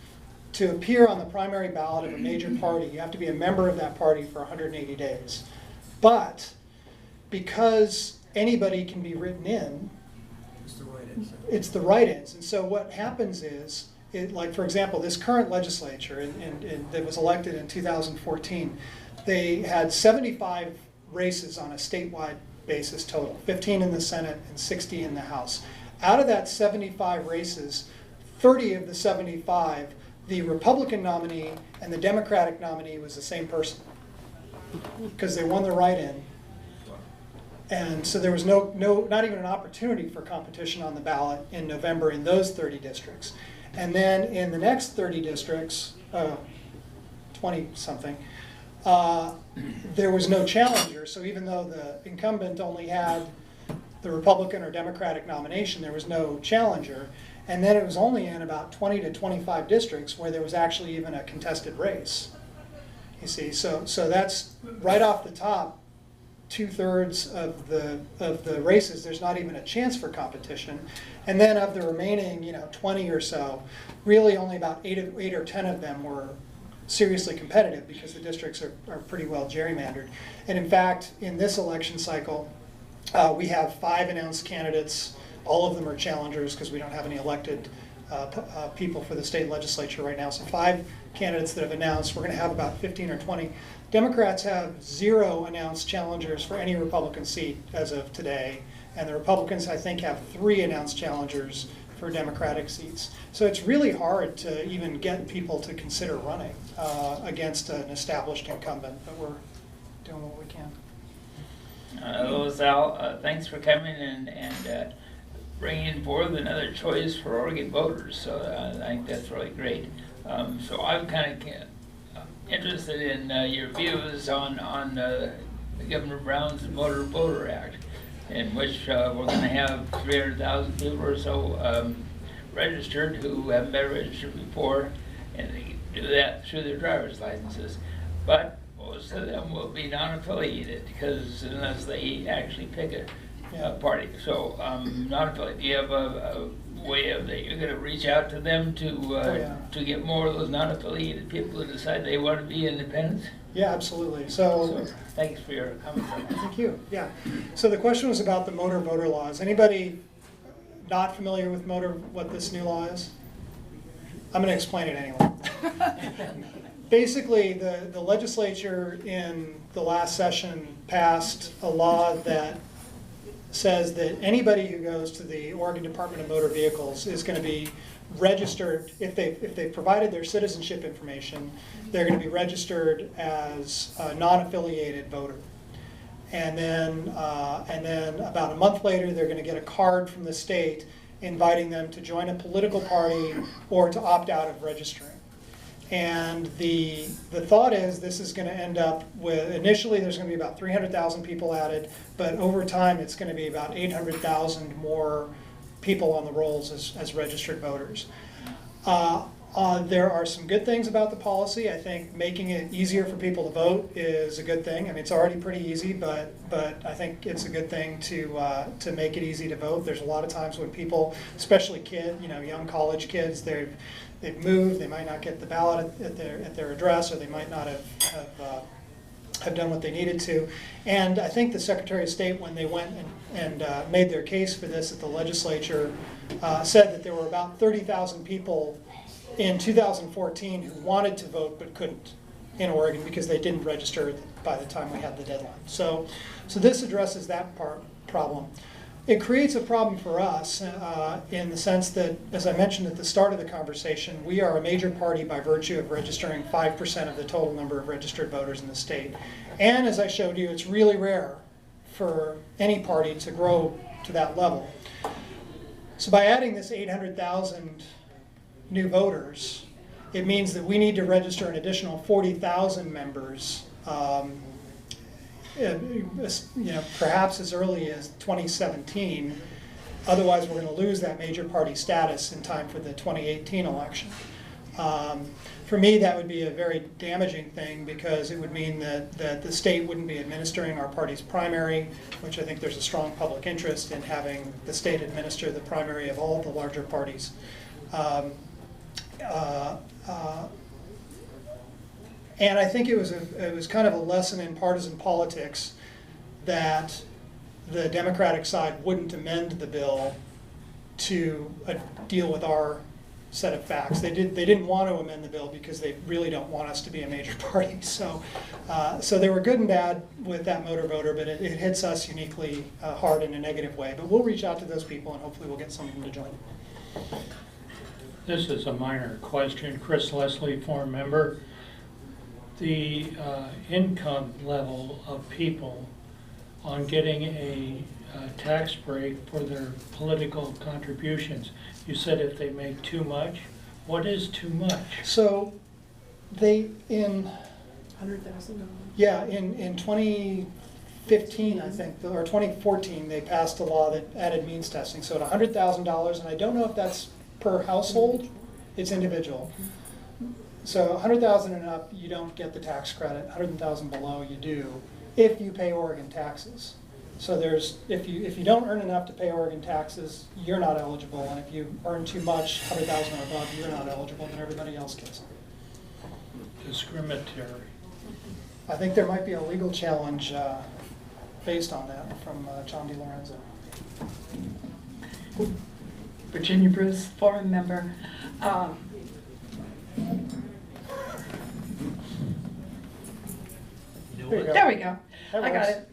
to appear on the primary ballot of a major party. You have to be a member of that party for 180 days. But because anybody can be written in, it's the write-ins. And so what happens is, like for example, this current legislature that was elected in 2014, they had 75 races on a statewide basis total, 15 in the Senate and 60 in the House. Out of that 75 races, 30 of the 75, the Republican nominee and the Democratic nominee was the same person because they won the write-in. And so there was not even an opportunity for competition on the ballot in November in those 30 districts. And then in the next 30 districts, 20-something, there was no challenger. So even though the incumbent only had the Republican or Democratic nomination, there was no challenger. And then it was only in about 20 to 25 districts where there was actually even a contested race. You see, so that's right off the top, 2/3 of the races, there's not even a chance for competition. And then of the remaining, 20 or so, really only about eight or 10 of them were seriously competitive because the districts are pretty well gerrymandered. And in fact, in this election cycle, we have 5 announced candidates. All of them are challengers because we don't have any elected people for the state legislature right now. So 5 candidates that have announced. We're going to have about 15 or 20. Democrats have 0 announced challengers for any Republican seat as of today. And the Republicans, I think, have 3 announced challengers for Democratic seats. So it's really hard to even get people to consider running against an established incumbent, but we're doing what we can. Hello, Sal. Thanks for coming and bringing forth another choice for Oregon voters. So I think that's really great. So I'm kind of interested in your views on Governor Brown's Motor Voter Act, in which we're going to have 300,000 people or so registered who haven't been registered before, and they do that through their driver's licenses. But most of them will be non-affiliated because unless they actually pick a party. So non-affiliated. Do you have a way of that you're going to reach out to them to get more of those non-affiliated people to decide they want to be independents? Yeah, absolutely. So thanks for your comments on that. Thank you. Yeah. So the question was about the motor voter laws. Anybody not familiar with what this new law is? I'm going to explain it anyway. Basically, the legislature in the last session passed a law that says that anybody who goes to the Oregon Department of Motor Vehicles is going to be registered, if they provided their citizenship information, they're going to be registered as a non-affiliated voter. And then about a month later, they're going to get a card from the state inviting them to join a political party or to opt out of registering. And the thought is this is going to end up with, initially there's going to be about 300,000 people added, but over time it's going to be about 800,000 more people on the rolls as registered voters. There are some good things about the policy. I think making it easier for people to vote is a good thing. I mean, it's already pretty easy, but I think it's a good thing to make it easy to vote. There's a lot of times when people, especially young college kids, they've moved, they might not get the ballot at their address, or they might not have done what they needed to. And I think the Secretary of State, when they went and made their case for this at the legislature, said that there were about 30,000 people in 2014 who wanted to vote but couldn't in Oregon because they didn't register by the time we had the deadline. So this addresses that problem. It creates a problem for us in the sense that, as I mentioned at the start of the conversation, we are a major party by virtue of registering 5% of the total number of registered voters in the state. And as I showed you, it's really rare for any party to grow to that level. So by adding this 800,000 new voters, it means that we need to register an additional 40,000 members perhaps as early as 2017. Otherwise, we're going to lose that major party status in time for the 2018 election. For me, that would be a very damaging thing because it would mean that the state wouldn't be administering our party's primary, which I think there's a strong public interest in having the state administer the primary of all the larger parties. And I think it was kind of a lesson in partisan politics that the Democratic side wouldn't amend the bill to deal with our set of facts. They didn't want to amend the bill because they really don't want us to be a major party. So they were good and bad with that motor voter, but it hits us uniquely hard in a negative way. But we'll reach out to those people and hopefully we'll get some of them to join. This is a minor question. Chris Leslie, former member. The income level of people on getting a tax break for their political contributions. You said if they make too much. What is too much? So in $100,000. Yeah, in 2015, I think, or 2014, they passed a law that added means testing. So at $100,000, and I don't know if that's per household, it's individual. So 100,000 and up, you don't get the tax credit. 100,000 below, you do, if you pay Oregon taxes. So there's, if you don't earn enough to pay Oregon taxes, you're not eligible. And if you earn too much, 100,000 or above, you're not eligible, then everybody else gets it. Discriminatory. I think there might be a legal challenge based on that from John DiLorenzo. Virginia Bruce, forum member. There we go. I got it.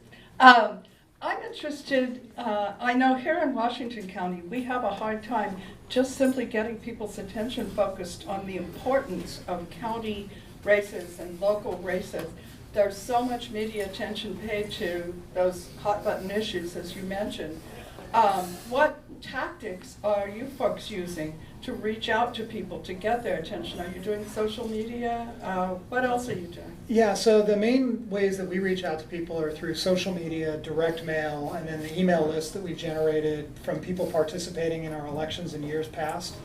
I'm interested, I know here in Washington County, we have a hard time just simply getting people's attention focused on the importance of county races and local races. There's so much media attention paid to those hot button issues, as you mentioned. What tactics are you folks using to reach out to people to get their attention? Are you doing social media? What else are you doing? Yeah, so the main ways that we reach out to people are through social media, direct mail, and then the email list that we've generated from people participating in our elections in years past.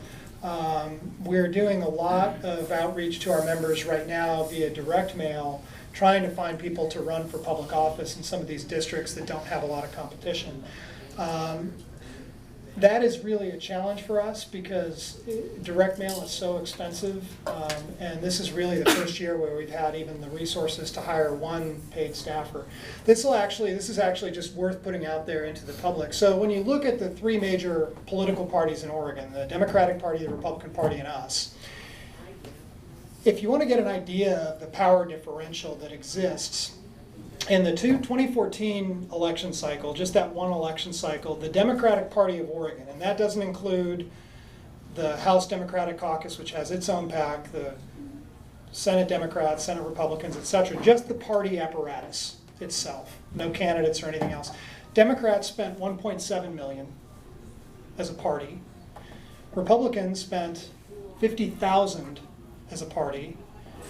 We're doing a lot of outreach to our members right now via direct mail, trying to find people to run for public office in some of these districts that don't have a lot of competition. That is really a challenge for us because direct mail is so expensive, and this is really the first year where we've had even the resources to hire one paid staffer. This is actually just worth putting out there into the public. So when you look at the three major political parties in Oregon, the Democratic Party, the Republican Party, and us, if you want to get an idea of the power differential that exists, in the 2014 election cycle, just that one election cycle, the Democratic Party of Oregon, and that doesn't include the House Democratic Caucus, which has its own PAC, the Senate Democrats, Senate Republicans, etc., just the party apparatus itself, no candidates or anything else. Democrats spent $1.7 million as a party. Republicans spent $50,000 as a party,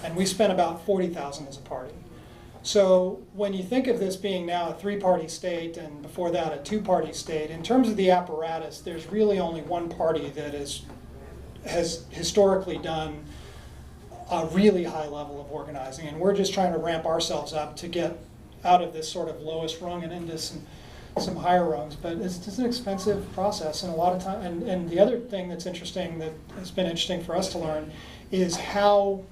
and we spent about $40,000 as a party. So when you think of this being now a three-party state and before that a two-party state, in terms of the apparatus, there's really only one party that has historically done a really high level of organizing, and we're just trying to ramp ourselves up to get out of this sort of lowest rung and into some higher rungs. But it's an expensive process, and a lot of time. And the other thing that's interesting, that has been interesting for us to learn, is how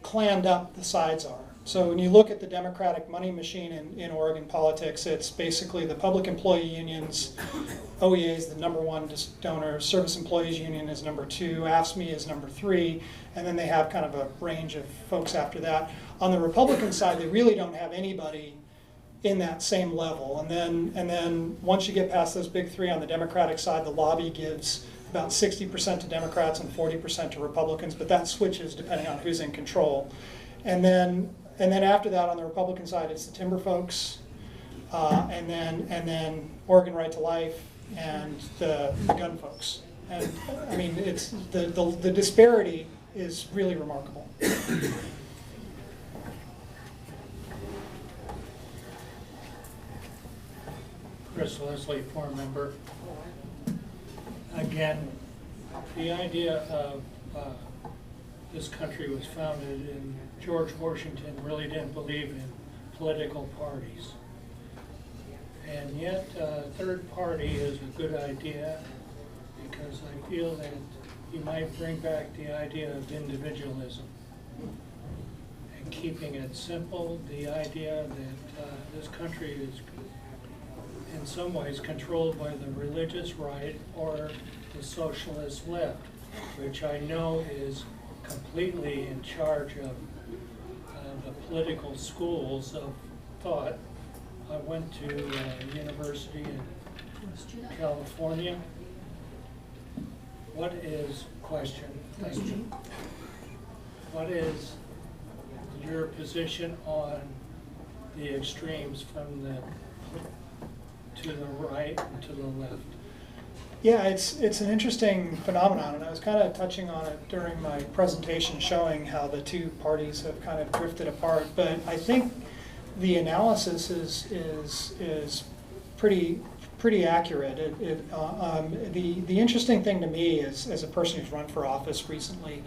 clammed up the sides are. So when you look at the Democratic money machine in Oregon politics, it's basically the public employee unions. OEA is the #1 donor, Service Employees Union is #2, AFSCME is #3, and then they have kind of a range of folks after that. On the Republican side, they really don't have anybody in that same level. And then once you get past those big three on the Democratic side, the lobby gives about 60% to Democrats and 40% to Republicans, but that switches depending on who's in control. And then after that, on the Republican side, it's the timber folks, and then Oregon Right to Life, and the gun folks. And I mean, it's the disparity is really remarkable. Chris Leslie, forum member. Again, the idea of this country was founded in George Washington really didn't believe in political parties. And yet third party is a good idea because I feel that you might bring back the idea of individualism and keeping it simple, the idea that this country is in some ways controlled by the religious right or the socialist left, which I know is completely in charge of the political schools of thought. I went to a university in California. What is your position on the extremes from the to the right and to the left? Yeah, it's an interesting phenomenon, and I was kind of touching on it during my presentation, showing how the two parties have kind of drifted apart. But I think the analysis is pretty accurate. The interesting thing to me is, as a person who's run for office recently,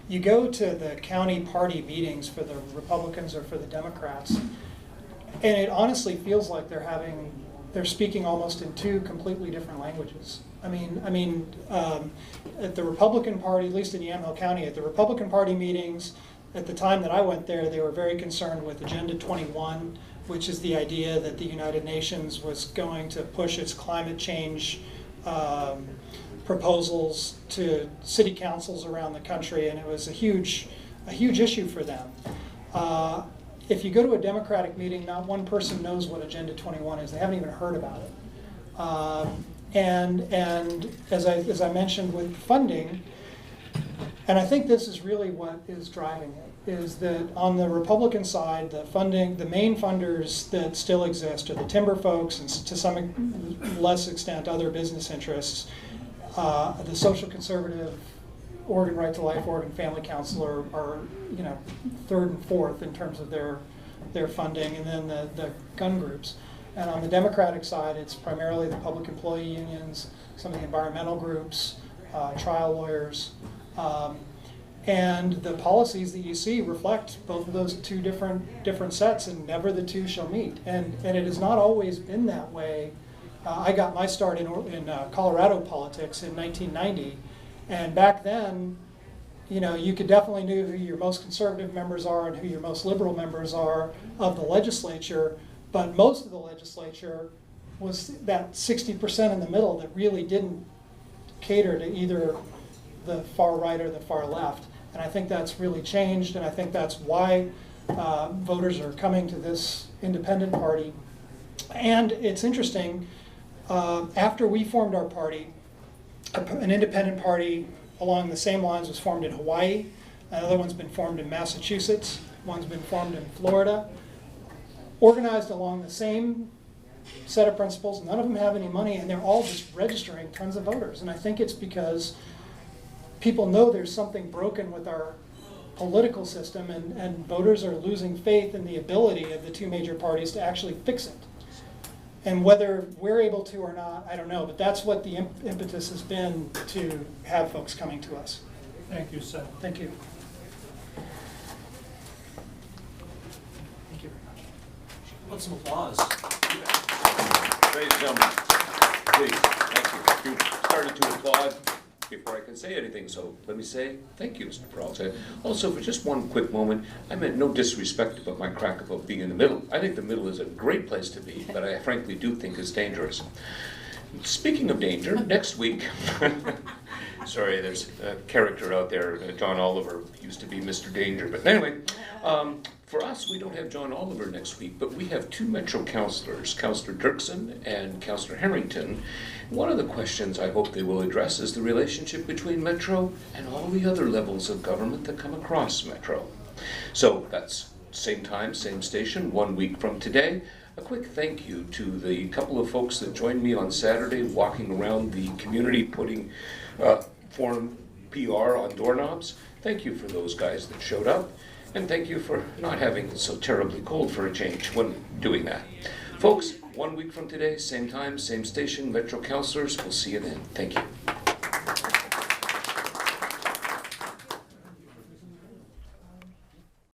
you go to the county party meetings for the Republicans or for the Democrats, and it honestly feels like they're speaking almost in two completely different languages. I mean, at the Republican Party, at least in Yamhill County, at the Republican Party meetings, at the time that I went there, they were very concerned with Agenda 21, which is the idea that the United Nations was going to push its climate change proposals to city councils around the country, and it was a huge issue for them. If you go to a Democratic meeting, not one person knows what Agenda 21 is. They haven't even heard about it. And as I mentioned with funding, and I think this is really what is driving it, is that on the Republican side, the main funders that still exist are the timber folks and to some less extent other business interests. The social conservative, Oregon Right to Life, Oregon Family Council are third and fourth in terms of their funding, and then the gun groups. And on the Democratic side, it's primarily the public employee unions, some of the environmental groups, trial lawyers, and the policies that you see reflect both of those two different sets, and never the two shall meet. And it has not always been that way. I got my start in Colorado politics in 1990, and back then, you could definitely know who your most conservative members are and who your most liberal members are of the legislature, but most of the legislature was that 60% in the middle that really didn't cater to either the far right or the far left. And I think that's really changed, and I think that's why voters are coming to this independent party. And it's interesting, after we formed our party, an independent party along the same lines was formed in Hawaii. Another one's been formed in Massachusetts. One's been formed in Florida. Organized along the same set of principles. None of them have any money, and they're all just registering tons of voters. And I think it's because people know there's something broken with our political system, and voters are losing faith in the ability of the two major parties to actually fix it. And whether we're able to or not, I don't know, but that's what the impetus has been to have folks coming to us. Thank you, Seth. Thank you. Thank you very much. Put some applause. Ladies and gentlemen, please, thank you. You started to applaud before I can say anything, so let me say thank you, Mr. Peralta. Also, for just one quick moment, I meant no disrespect about my crack about being in the middle. I think the middle is a great place to be, but I frankly do think it's dangerous. Speaking of danger, next week, sorry, there's a character out there, John Oliver, used to be Mr. Danger, but anyway, for us, we don't have John Oliver next week, but we have two Metro councilors, Councillor Dirksen and Councillor Harrington. One of the questions I hope they will address is the relationship between Metro and all the other levels of government that come across Metro. So that's same time, same station, 1 week from today. A quick thank you to the couple of folks that joined me on Saturday walking around the community putting foreign PR on doorknobs. Thank you for those guys that showed up. And thank you for not having it so terribly cold for a change when doing that. Folks, 1 week from today, same time, same station, Metro Councilors, we'll see you then. Thank you.